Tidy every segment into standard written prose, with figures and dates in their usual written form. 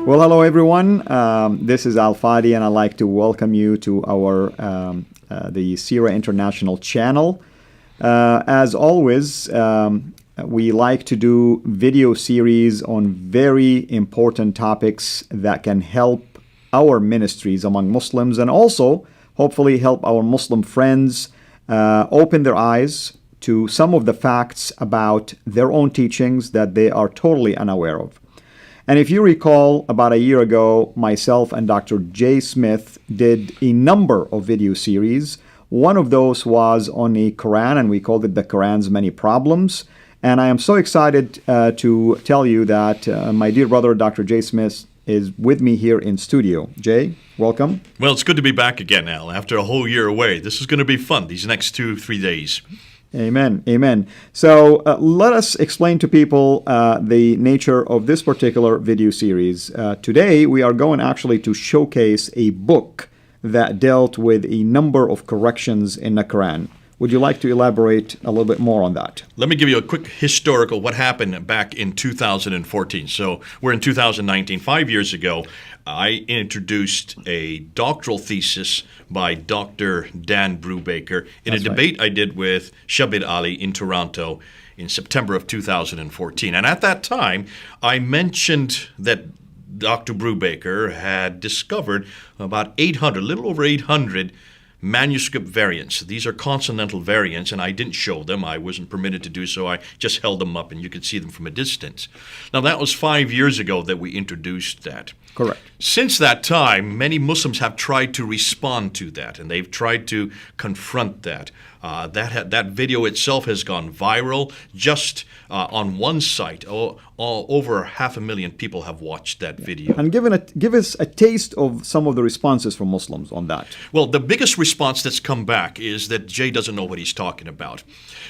Well, hello everyone. This is Al Fadi, and I'd like to welcome you to our the Sira International channel. As always, we like to do video series on very important topics that can help our ministries among Muslims, and also hopefully help our Muslim friends open their eyes to some of the facts about their own teachings that they are totally unaware of. And if you recall, about a year ago, myself and Dr. Jay Smith did a number of video series. One of those was on the Quran, and we called it The Quran's Many Problems. And I am so excited to tell you that my dear brother, Dr. Jay Smith, is with me here in studio. Jay, welcome. Well, it's good to be back again, Al, after a whole year away. This is going to be fun, these next 2-3 days. Amen. Amen. So let us explain to people the nature of this particular video series. Today, we are going actually to showcase a book that dealt with a number of corrections in the Quran. Would you like to elaborate a little bit more on that? Let me give you a quick historical what happened back in 2014. So we're in 2019. 5 years ago, I introduced a doctoral thesis by Dr. Dan Brubaker in a debate I did with Shabir Ali in Toronto in September of 2014. And at that time, I mentioned that Dr. Brubaker had discovered about 800, a little over 800 manuscript variants. These are consonantal variants, and I didn't show them. I wasn't permitted to do so. I just held them up, and you could see them from a distance. Now, that was 5 years ago that we introduced that. Correct. Since that time, many Muslims have tried to respond to that, and they've tried to confront that. That video itself has gone viral. Just on one site, over 500,000 people have watched that video. And give us a taste of some of the responses from Muslims on that. Well, the biggest response that's come back is that Jay doesn't know what he's talking about.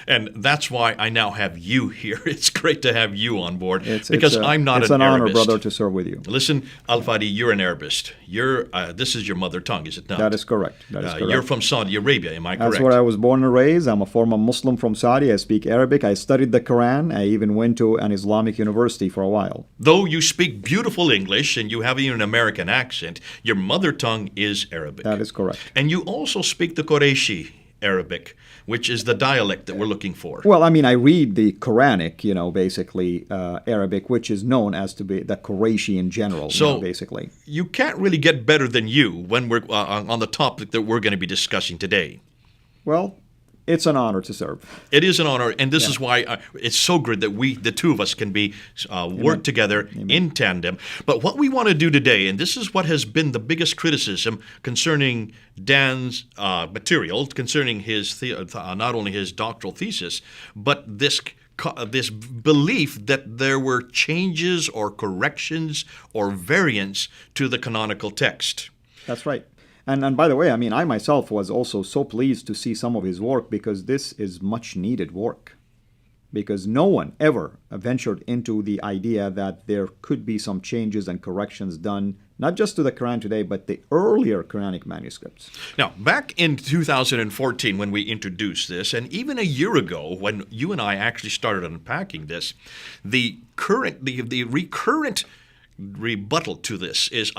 And that's why I now have you here. It's great to have you on board because I'm not an Arabist. It's an honor, brother, to serve with you. Listen, Al-Fadi, you're an Arabist. This is your mother tongue, is it not? That is correct. That is correct. You're from Saudi Arabia, am I correct? That's where I was born and raised. I'm a former Muslim from Saudi. I speak Arabic. I studied the Quran. I even went to an Islamic university for a while. Though you speak beautiful English and you have even an American accent, your mother tongue is Arabic. That is correct. And you also speak the Qurayshi Arabic, which is the dialect that we're looking for. Well, I mean, I read the Quranic, basically Arabic, which is known as to be the Qurayshi in general, basically. You can't really get better than you when we're on the topic that we're going to be discussing today. Well, it's an honor to serve. It is an honor, and this is why it's so good that the two of us can be work together in tandem. But what we want to do today, and this is what has been the biggest criticism concerning Dan's material, concerning his not only his doctoral thesis, but this belief that there were changes or corrections or variants to the canonical text. That's right. And by the way, I mean, I myself was also so pleased to see some of his work because this is much needed work. Because no one ever ventured into the idea that there could be some changes and corrections done, not just to the Quran today, but the earlier Quranic manuscripts. Now, back in 2014 when we introduced this, and even a year ago when you and I actually started unpacking this, the recurrent rebuttal to this is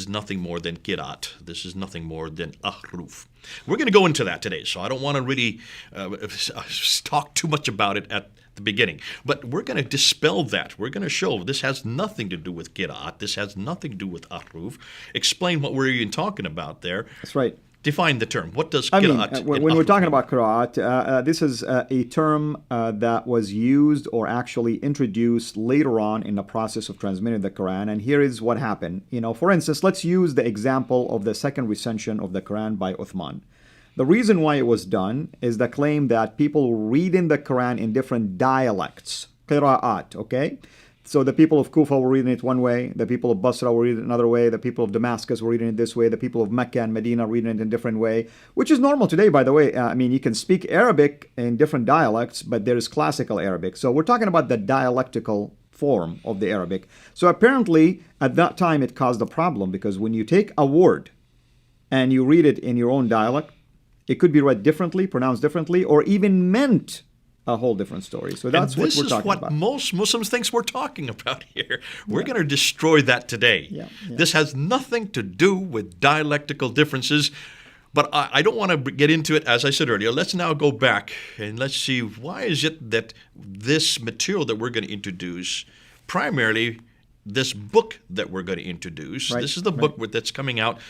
nothing more than qira'at. This is nothing more than ahruf. We're going to go into that today, so I don't want to really talk too much about it at the beginning. But we're going to dispel that. We're going to show this has nothing to do with qira'at. This has nothing to do with ahruf. Explain what we're even talking about there. That's right. Define the term. What does qira'at when we're talking about qira'at, this is a term that was used or actually introduced later on in the process of transmitting the Quran. And here is what happened. For instance, let's use the example of the second recension of the Quran by Uthman. The reason why it was done is the claim that people read in the Quran in different dialects, qira'at, okay? So the people of Kufa were reading it one way, the people of Basra were reading it another way, the people of Damascus were reading it this way, the people of Mecca and Medina reading it in a different way, which is normal today, by the way. I mean, you can speak Arabic in different dialects, but there is classical Arabic. So we're talking about the dialectical form of the Arabic. So apparently, at that time, it caused a problem because when you take a word and you read it in your own dialect, it could be read differently, pronounced differently, or even meant a whole different story. So that's what we're talking about. This is what most Muslims think we're talking about here. We're going to destroy that today. Yeah. This has nothing to do with dialectical differences. But I don't want to get into it, as I said earlier. Let's now go back and let's see, why is it that this material that we're going to introduce, primarily this book that we're going to introduce, this is the book that's coming out,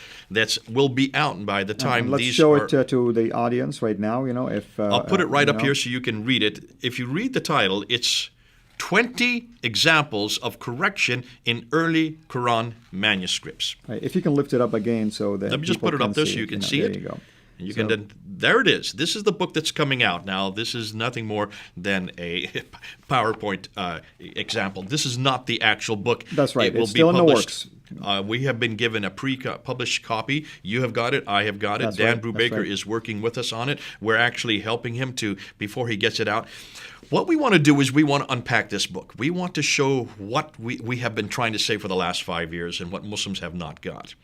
will be out by the time let's these show it to the audience right now. If I'll put it right up here so you can read it. If you read the title, it's 20 examples of correction in early Quran manuscripts. Right. If you can lift it up again so that let me just put it up there so you can see it. There you go. You can then, there it is. This is the book that's coming out. Now, this is nothing more than a PowerPoint example. This is not the actual book. That's right. It will it's still be in the published. works. We have been given a pre-published copy. You have got it. I have got it. That's Dan right. Brubaker is working with us on it. We're actually helping him before he gets it out. What we want to do is we want to unpack this book. We want to show what we have been trying to say for the last 5 years and what Muslims have not got.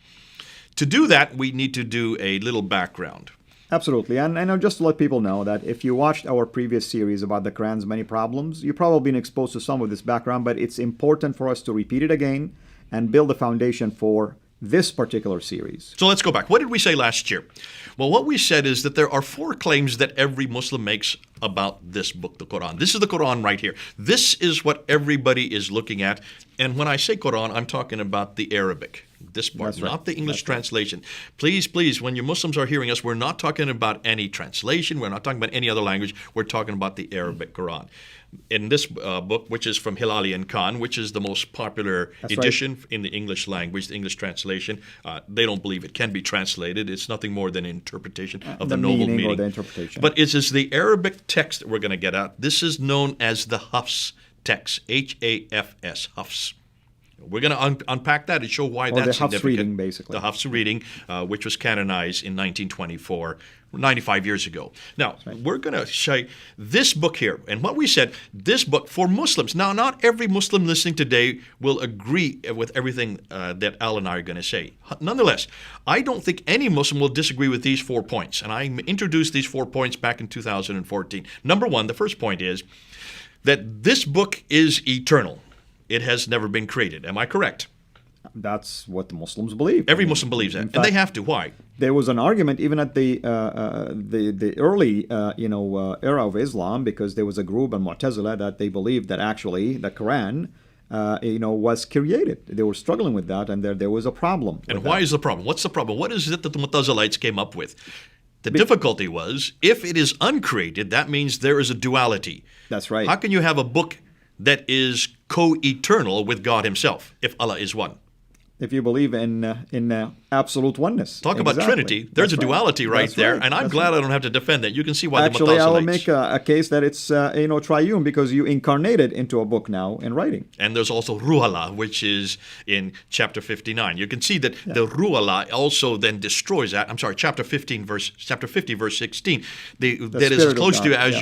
To do that, we need to do a little background. Absolutely. And I'll just let people know that if you watched our previous series about the Quran's many problems, you've probably been exposed to some of this background, but it's important for us to repeat it again and build a foundation for this particular series. So let's go back. What did we say last year? Well, what we said is that there are 4 claims that every Muslim makes about this book, the Quran. This is the Quran right here. This is what everybody is looking at. And when I say Quran, I'm talking about the Arabic, this part, That's right. not the English That's right. translation. Please, when you Muslims are hearing us, we're not talking about any translation. We're not talking about any other language. We're talking about the Arabic Quran. In this book, which is from Hilali and Khan, which is the most popular That's edition in the English language, the English translation, they don't believe it can be translated. It's nothing more than an interpretation of the noble meaning. Or the interpretation. But it is the Arabic text that we're going to get at. This is known as the Hafs text, H-A-F-S, Hafs. We're going to unpack that and show why that's the Hafs significant. reading, basically. The Hafs reading, which was canonized in 1924, 95 years ago. Now, we're going to show this book here. And what we said, this book for Muslims. Now, not every Muslim listening today will agree with everything that Al and I are going to say. Nonetheless, I don't think any Muslim will disagree with these 4 points. And I introduced these 4 points back in 2014. Number 1, the first point is that this book is eternal. It has never been created. Am I correct? That's what the Muslims believe. Every Muslim believes that, and they have to. Why? There was an argument even at the early era of Islam, because there was a group in Mu'tazila that they believed that actually the Quran was created. They were struggling with that, and there was a problem. And why is the problem? What's the problem? What is it that the Mu'tazilites came up with? The difficulty was, if it is uncreated, that means there is a duality. That's right. How can you have a book that is co-eternal with God himself, if Allah is one? If you believe in absolute oneness. Talk about Trinity. There's a duality right there, and I'm glad I don't have to defend that. You can see why actually, the Mu'tazilites. I will make a case that it's triune, because you incarnated into a book now in writing. And there's also Ruh Allah, which is in chapter 59. You can see that the Ruh Allah also then destroys that. I'm sorry, chapter 50, verse 16. That is as close to as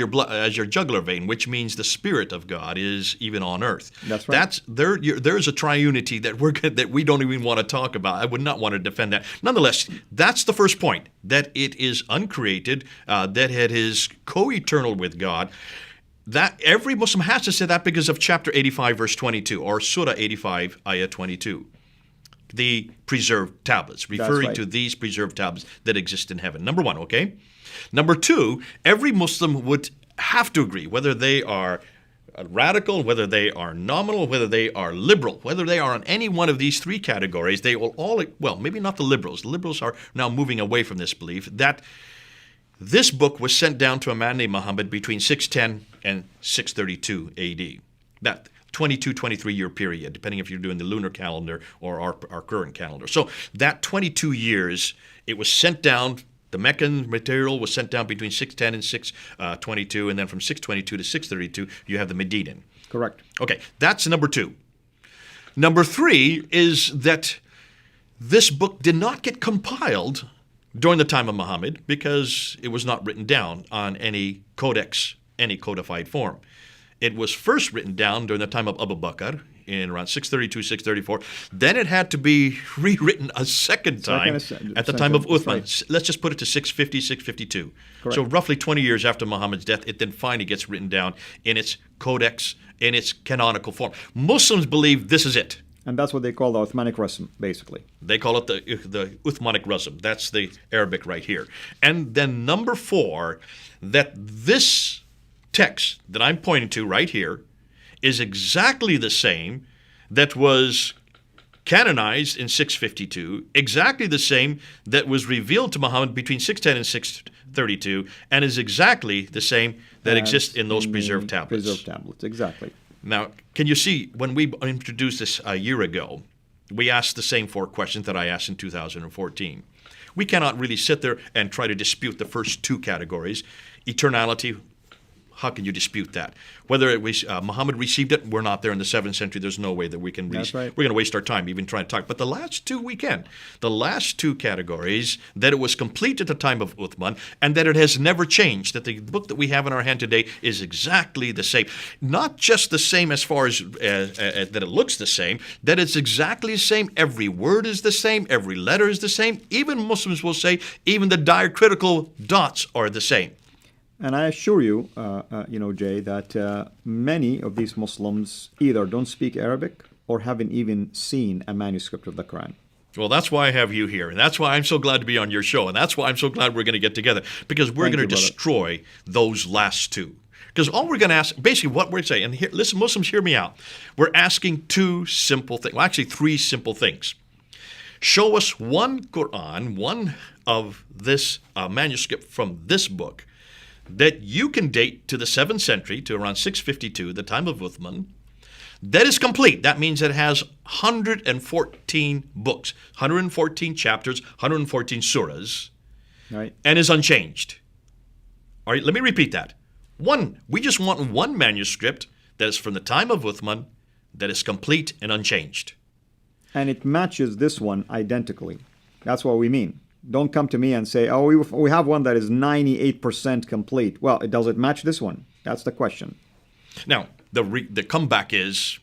your jugular vein, which means the Spirit of God is even on earth. That's right. There's a triunity that we don't even want to talk about. I would not want to defend that. Nonetheless, that's the first point, that it is uncreated, that it is co-eternal with God. That every Muslim has to say that because of chapter 85, verse 22, or Surah 85, ayah 22. The preserved tablets, referring to these preserved tablets that exist in heaven. Number 1, okay? Number 2, every Muslim would have to agree, whether they are radical, whether they are nominal, whether they are liberal, whether they are in any one of these 3 categories, they will all, well, maybe not the liberals. The liberals are now moving away from this belief that this book was sent down to a man named Muhammad between 610 and 632 AD. That 22, 23-year period, depending if you're doing the lunar calendar or our current calendar. So that 22 years, it was sent down. The Meccan material was sent down between 610 and 622, and then from 622 to 632, you have the Medinan. Correct. Okay, that's number 2. Number 3 is that this book did not get compiled during the time of Muhammad because it was not written down on any codex, any codified form. It was first written down during the time of Abu Bakr in around 632, 634. Then it had to be rewritten a second time at the time of Uthman. Right. Let's just put it to 650, 652. Correct. So roughly 20 years after Muhammad's death, it then finally gets written down in its codex, in its canonical form. Muslims believe this is it. And that's what they call the Uthmanic Rasm, basically. They call it the Uthmanic Rasm. That's the Arabic right here. And then number 4, that this text that I'm pointing to right here is exactly the same that was canonized in 652, exactly the same that was revealed to Muhammad between 610 and 632, and is exactly the same that exists in those preserved tablets. Preserved tablets, exactly. Now, can you see, when we introduced this a year ago, we asked the same 4 questions that I asked in 2014. We cannot really sit there and try to dispute the first 2 categories. Eternality, how can you dispute that? Whether it was Muhammad received it, we're not there in the 7th century. There's no way that we can. That's right. We're going to waste our time even trying to talk. But the last 2 we can. The last 2 categories, that it was complete at the time of Uthman, and that it has never changed. That the book that we have in our hand today is exactly the same. Not just the same as far as that it looks the same. That it's exactly the same. Every word is the same. Every letter is the same. Even Muslims will say even the diacritical dots are the same. And I assure you, Jay, that many of these Muslims either don't speak Arabic or haven't even seen a manuscript of the Quran. Well, that's why I have you here, and that's why I'm so glad to be on your show, and that's why I'm so glad we're going to get together, because we're going to destroy those last 2. Because all we're going to ask, basically what we're saying, and here, listen, Muslims, hear me out. We're asking 2 simple things, well, actually 3 simple things. Show us one Quran, one of this manuscript from this book, that you can date to the 7th century, to around 652, the time of Uthman, that is complete. That means it has 114 books, 114 chapters, 114 surahs, right, and is unchanged. All right, let me repeat that. We just want one manuscript that is from the time of Uthman, that is complete and unchanged. And it matches this one identically. That's what we mean. Don't come to me and say, oh, we have one that is 98% complete. Well, does it match this one? That's the question. Now, the comeback is,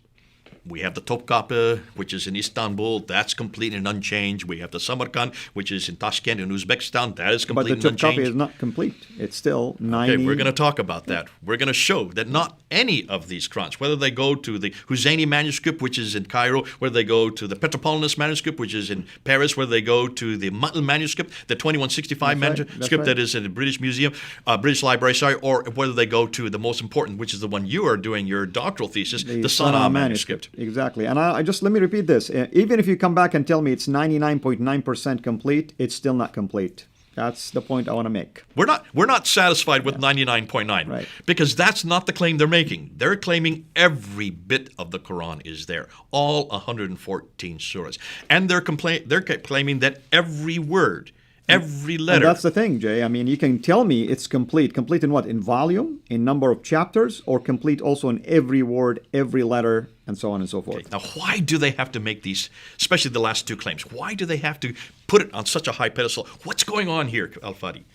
we have the Topkapi, which is in Istanbul. That's complete and unchanged. We have the Samarkand, which is in Tashkent in Uzbekistan. That is complete and unchanged. But the Topkapi is not complete. It's still 90. Okay, we're going to talk about that. We're going to show that not any of these Qurans, whether they go to the Husseini manuscript, which is in Cairo, whether they go to the Petropolitanus manuscript, which is in Paris, whether they go to the Matl manuscript, the 2165 manuscript that is in the British Museum, British Library, or whether they go to the most important, which is the one you are doing your doctoral thesis, the Sana'a manuscript. Exactly. And I just let me repeat this. Even if you come back and tell me it's 99.9% complete, it's still not complete. That's the point I want to make. We're not satisfied with 99.9, right, because that's not the claim they're making. They're claiming every bit of the Quran is there, all 114 surahs. And they're claiming that every word, every letter. And that's the thing, Jay. I mean, you can tell me it's complete. Complete in what? In volume, in number of chapters, or complete also in every word, every letter, and so on and so forth. Okay. Now, why do they have to make these, especially the last 2 claims? Why do they have to put it on such a high pedestal? What's going on here, Al-Fadi?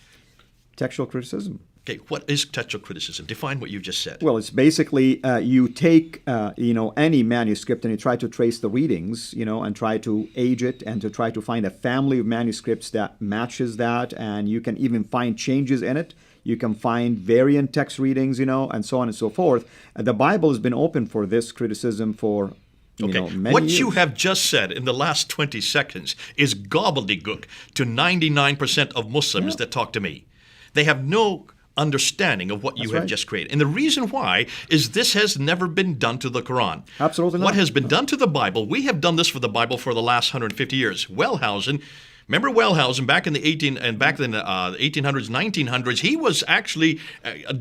Textual criticism. Okay, what is textual criticism? Define what you just said. Well, it's basically you take any manuscript and you try to trace the readings, and try to age it and to try to find a family of manuscripts that matches that, and you can even find changes in it. You can find variant text readings, and so on and so forth. The Bible has been open for this criticism for many what years. You have just said in the last 20 seconds is gobbledygook to 99% of Muslims that talk to me. They have no understanding of what you have just created. And the reason why is this has never been done to the Quran. Absolutely not. What has been done to the Bible, we have done this for the Bible for the last 150 years. Wellhausen, remember Wellhausen back in the 1800s, 1900s, he was actually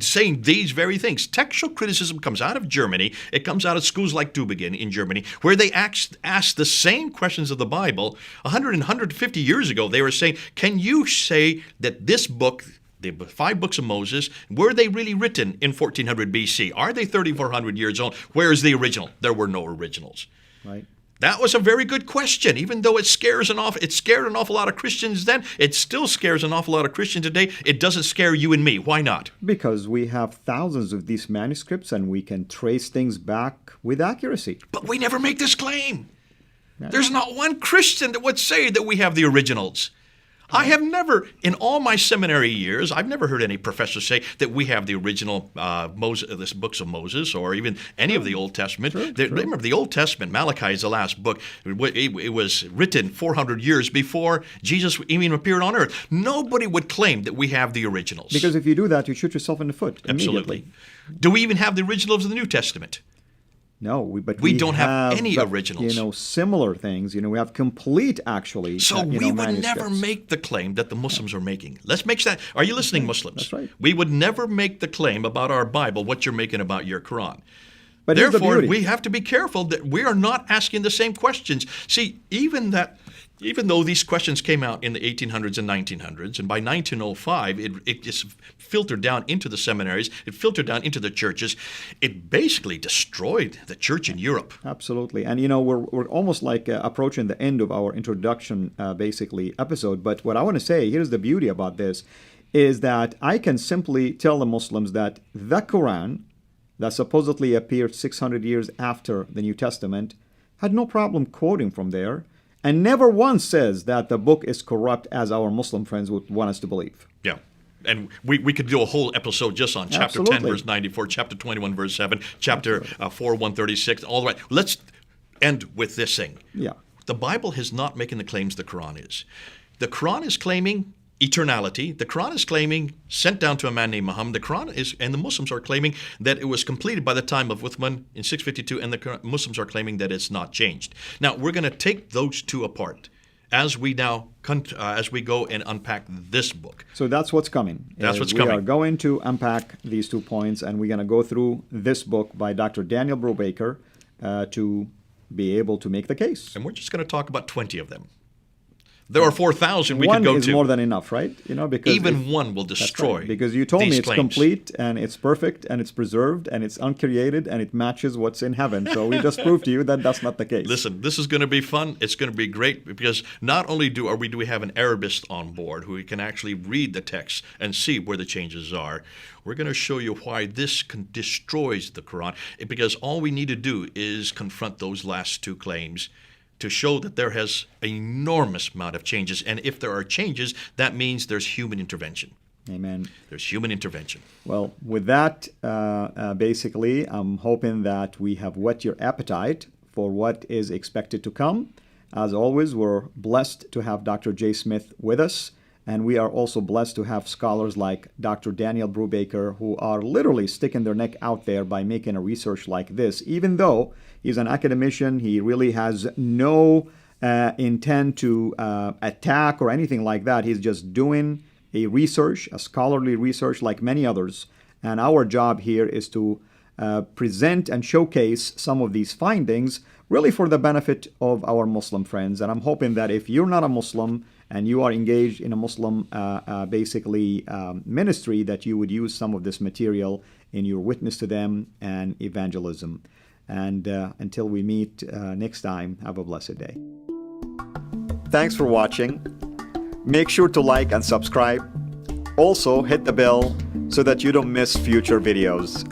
saying these very things. Textual criticism comes out of Germany. It comes out of schools like Tübingen in Germany, where they ask the same questions of the Bible. 100 and 150 years ago, they were saying, can you say that this book, the 5 books of Moses, were they really written in 1400 BC? Are they 3,400 years old? Where is the original? There were no originals. Right. That was a very good question. Even though it scared an awful lot of Christians then, it still scares an awful lot of Christians today. It doesn't scare you and me. Why not? Because we have thousands of these manuscripts and we can trace things back with accuracy. But we never make this claim. There's not one Christian that would say that we have the originals. I have never, in all my seminary years, I've never heard any professor say that we have the original this books of Moses or even any of the Old Testament. Remember, the Old Testament, Malachi is the last book. It was written 400 years before Jesus even appeared on earth. Nobody would claim that we have the originals. Because if you do that, you shoot yourself in the foot Absolutely. Do we even have the originals of the New Testament? No, but we don't have any originals. Similar things. We have complete, actually. So we would never make the claim that the Muslims are making. Let's make that. Are you listening, Muslims? That's right. We would never make the claim about our Bible what you're making about your Quran. But therefore, we have to be careful that we are not asking the same questions. See, even though these questions came out in the 1800s and 1900s, and by 1905, it just filtered down into the seminaries, it filtered down into the churches, it basically destroyed the church in Europe. Absolutely. And, we're almost like approaching the end of our introduction, basically, episode. But what I want to say, here's the beauty about this, is that I can simply tell the Muslims that the Quran, that supposedly appeared 600 years after the New Testament, had no problem quoting from there, and never once says that the book is corrupt as our Muslim friends would want us to believe. Yeah. And we could do a whole episode just on chapter 10, verse 94, chapter 21, verse 7, chapter 4, 136, all the way. Let's end with this thing. Yeah. The Bible is not making the claims the Quran is. The Quran is claiming eternality. The Quran is claiming sent down to a man named Muhammad. The Quran is, and the Muslims are claiming that it was completed by the time of Uthman in 652, and the Muslims are claiming that it's not changed. Now, we're going to take those two apart as we go and unpack this book. So that's what's coming. That's what's coming. We are going to unpack these 2 points, and we're going to go through this book by Dr. Daniel Brubaker to be able to make the case. And we're just going to talk about 20 of them. There are 4,000 we could go to. One is more than enough, right? Because even one will destroy. Right. Because you told me it's claims. complete and it's perfect and it's preserved and it's uncreated and it matches what's in heaven. So we just proved to you that that's not the case. Listen, this is going to be fun. It's going to be great because not only do we have an Arabist on board who can actually read the text and see where the changes are. We're going to show you why this destroys the Quran, because all we need to do is confront those last 2 claims to show that there has an enormous amount of changes. And if there are changes, that means there's human intervention. Amen. There's human intervention. Well, with that, basically, I'm hoping that we have whet your appetite for what is expected to come. As always, we're blessed to have Dr. J. Smith with us. And we are also blessed to have scholars like Dr. Daniel Brubaker, who are literally sticking their neck out there by making a research like this. Even though he's an academician, he really has no intent to attack or anything like that. He's just doing a research, a scholarly research like many others. And our job here is to present and showcase some of these findings really for the benefit of our Muslim friends. And I'm hoping that if you're not a Muslim and you are engaged in a Muslim ministry, that you would use some of this material in your witness to them and evangelism. And until we meet next time, have a blessed day. Thanks for watching. Make sure to like and subscribe. Also, hit the bell so that you don't miss future videos.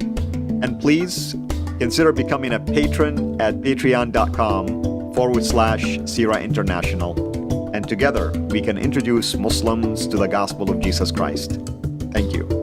And please consider becoming a patron at patreon.com/Sira International. And together we can introduce Muslims to the gospel of Jesus Christ. Thank you.